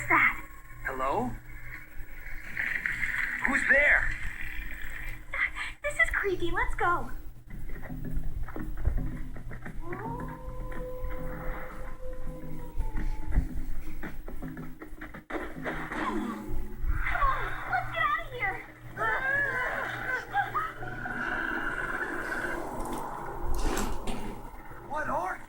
that? Hello? Who's there? This is creepy. Let's go. Let's get out of here. What are...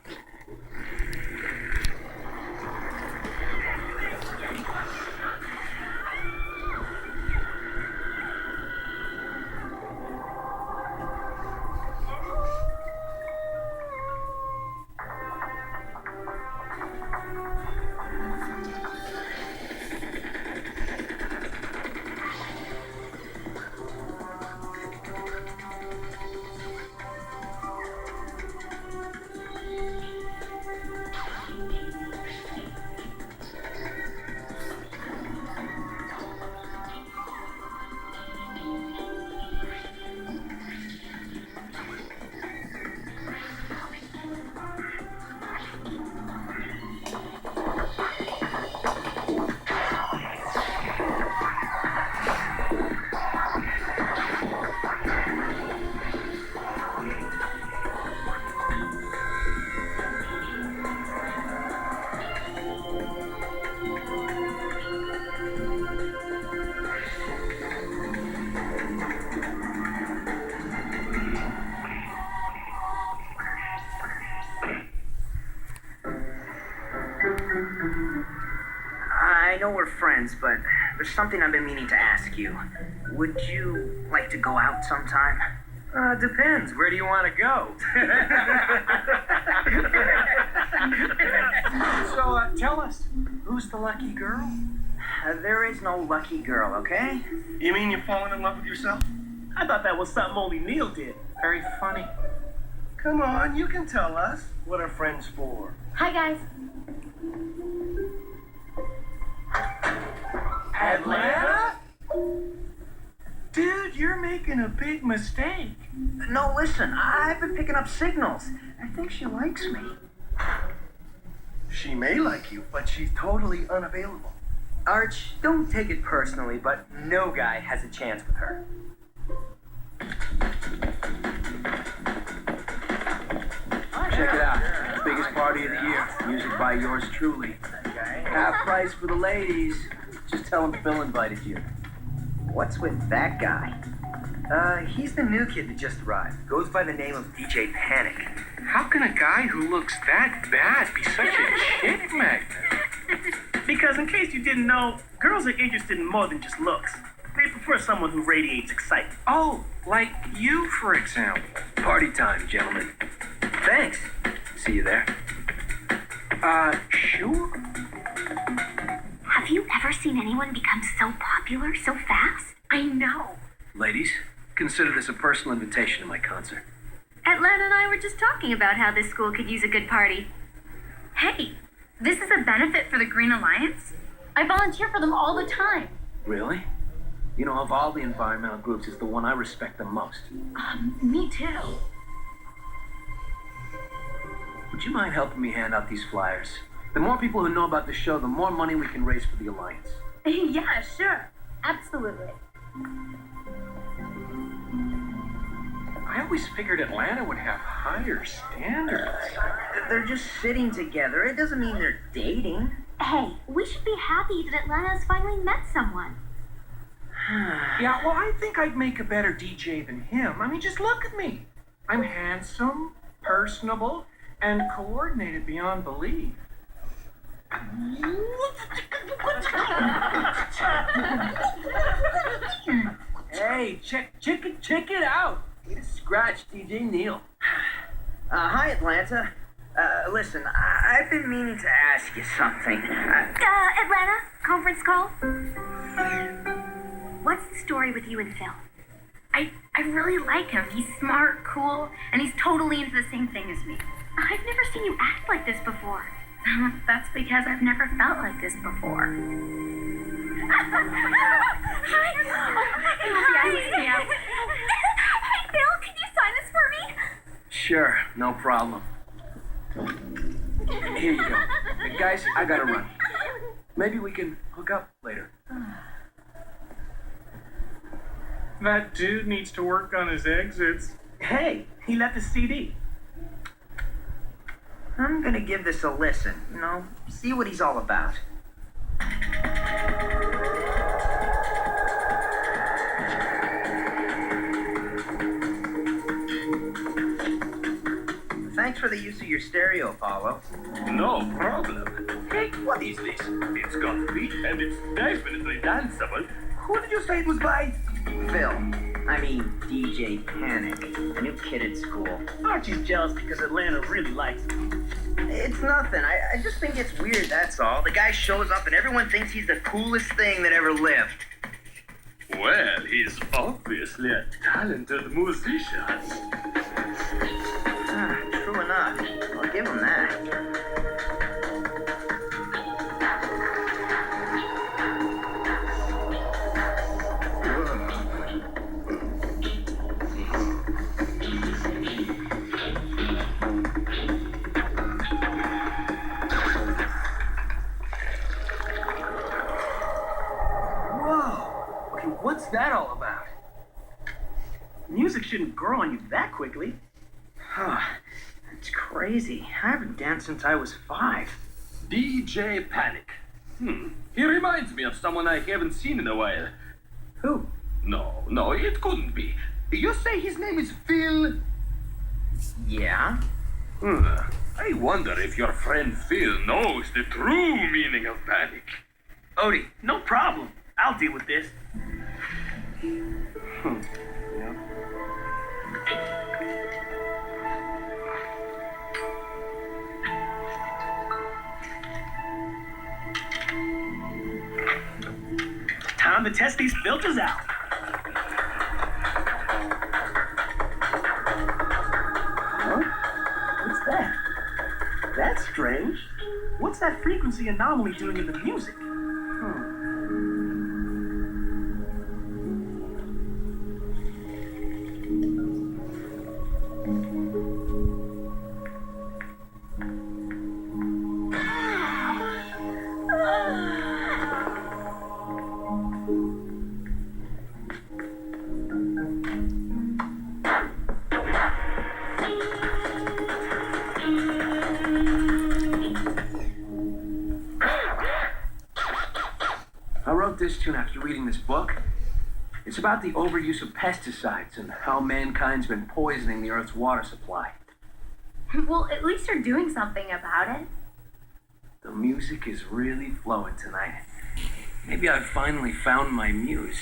I know we're friends, but there's something I've been meaning to ask you. Would you like to go out sometime? Depends. Where do you want to go? So, tell us, who's the lucky girl? There is no lucky girl, okay? You mean you're falling in love with yourself? I thought that was something only Neil did. Very funny. Come on, you can tell us. What are friends for? Hi, guys. Atlanta? Dude, you're making a big mistake. No, listen, I've been picking up signals. I think she likes me. She may like you, but she's totally unavailable. Arch, don't take it personally, but no guy has a chance with her. Check it out. Biggest party of the year. Music by yours truly. Half price for the ladies. Just tell them Phil invited you. What's with that guy? He's the new kid that just arrived. Goes by the name of DJ Panic. How can a guy who looks that bad be such a chick magnet? Because in case you didn't know, girls are interested in more than just looks. They prefer someone who radiates excitement. Oh, like you, for example. Party time, gentlemen. Thanks. See you there. Sure. Have you ever seen anyone become so popular so fast? I know. Ladies, consider this a personal invitation to my concert. Atlanta and I were just talking about how this school could use a good party. Hey, this is a benefit for the Green Alliance? I volunteer for them all the time. Really? You know, of all the environmental groups, it's the one I respect the most. Me too. Would you mind helping me hand out these flyers? The more people who know about the show, the more money we can raise for the Alliance. Yeah, sure. Absolutely. I always figured Atlanta would have higher standards. They're just sitting together. It doesn't mean they're dating. Hey, we should be happy that Atlanta has finally met someone. Yeah, well, I think I'd make a better DJ than him. I mean, just look at me. I'm handsome, personable, and coordinated beyond belief. Hey, check it out. You scratch DJ Neil. Hi, Atlanta. Listen, I've been meaning to ask you something. Atlanta, conference call? What's the story with you and Phil? I really like him. He's smart, cool, and he's totally into the same thing as me. I've never seen you act like this before. That's because I've never felt like this before. Hi! Hi, Phil, can you sign this for me? Sure, no problem. Here you go. Guys, I gotta run. Maybe we can hook up later. That dude needs to work on his exits. Hey, he left a CD. I'm gonna give this a listen, see what he's all about. Thanks for the use of your stereo, Apollo. No problem. Hey, what is this? It's got beat and it's definitely danceable. Who did you say it was by? Phil. I mean, DJ Panic. A new kid at school. Archie's jealous because Atlanta really likes him. It's nothing. I just think it's weird, that's all. The guy shows up and everyone thinks he's the coolest thing that ever lived. Well, he's obviously a talented musician. True enough. I'll give him that. What's that all about? Music shouldn't grow on you that quickly. It's crazy. I haven't danced since I was 5. DJ Panic. He reminds me of someone I haven't seen in a while. Who? No, it couldn't be. You say his name is Phil? Yeah? I wonder if your friend Phil knows the true meaning of panic. Odie, no problem. I'll deal with this. Time to test these filters out. Huh? What's that? That's strange. What's that frequency anomaly doing in the music? I wrote this tune after reading this book. It's about the overuse of pesticides and how mankind's been poisoning the Earth's water supply. Well, at least you're doing something about it. The music is really flowing tonight. Maybe I've finally found my muse.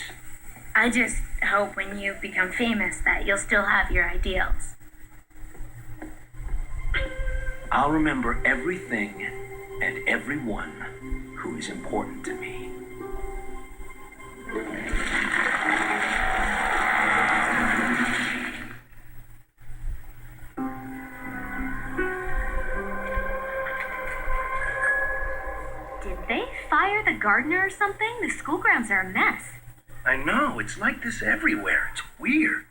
I just hope when you become famous that you'll still have your ideals. I'll remember everything and everyone who is important to me. Did they fire the gardener or something? The school grounds are a mess. I know, it's like this everywhere. It's weird.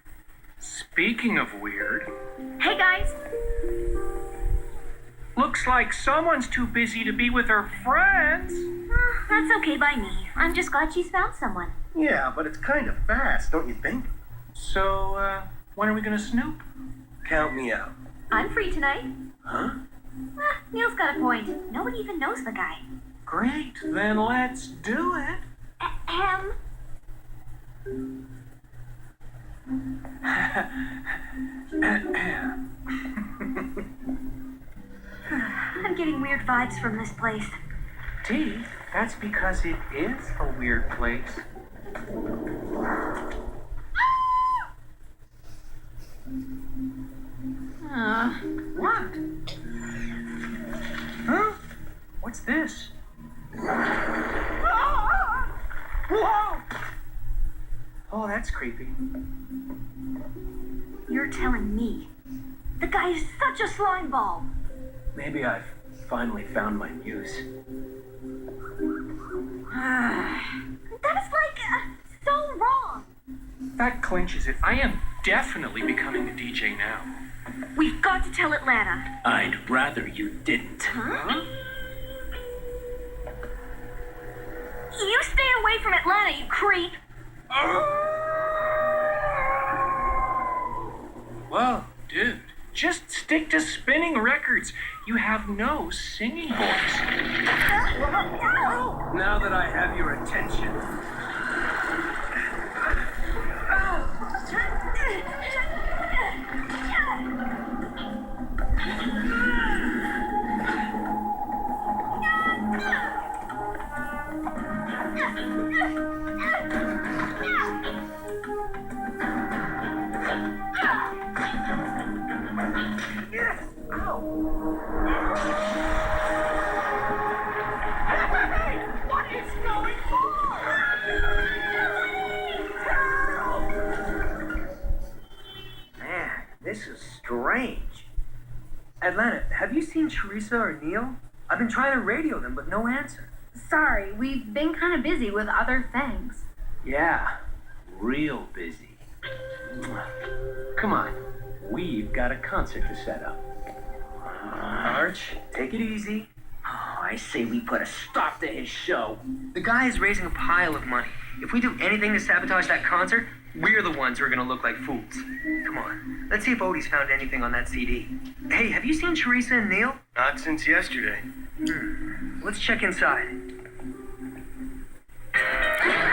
Speaking of weird, Hey guys, looks like someone's too busy to be with her friends. that's okay by me. I'm just glad she's found someone. Yeah, but it's kind of fast, don't you think? So, when are we gonna snoop? Count me out. I'm free tonight. Huh? Neil's got a point. Nobody even knows the guy. Great, then let's do it. I'm getting weird vibes from this place. T, that's because it is a weird place. What? Huh? What's this? Whoa! Oh, that's creepy. You're telling me. The guy is such a slime ball. Maybe I've finally found my muse. That is so wrong. That clinches it. I am definitely becoming a DJ now. We've got to tell Atlanta. I'd rather you didn't. Huh? You stay away from Atlanta, you creep. Whoa, dude. Just stick to spinning records. You have no singing voice. Now that I have your attention. Man, this is strange. Atlanta, have you seen Teresa or Neil? I've been trying to radio them, but no answer. Sorry, we've been kind of busy with other things. Yeah, real busy. Come on, we've got a concert to set up. Arch, take it easy. Oh, I say we put a stop to his show. The guy is raising a pile of money. If we do anything to sabotage that concert, we're the ones who are gonna look like fools. Come on, let's see if Odie's found anything on that CD. Hey, have you seen Teresa and Neil? Not since yesterday. Let's check inside.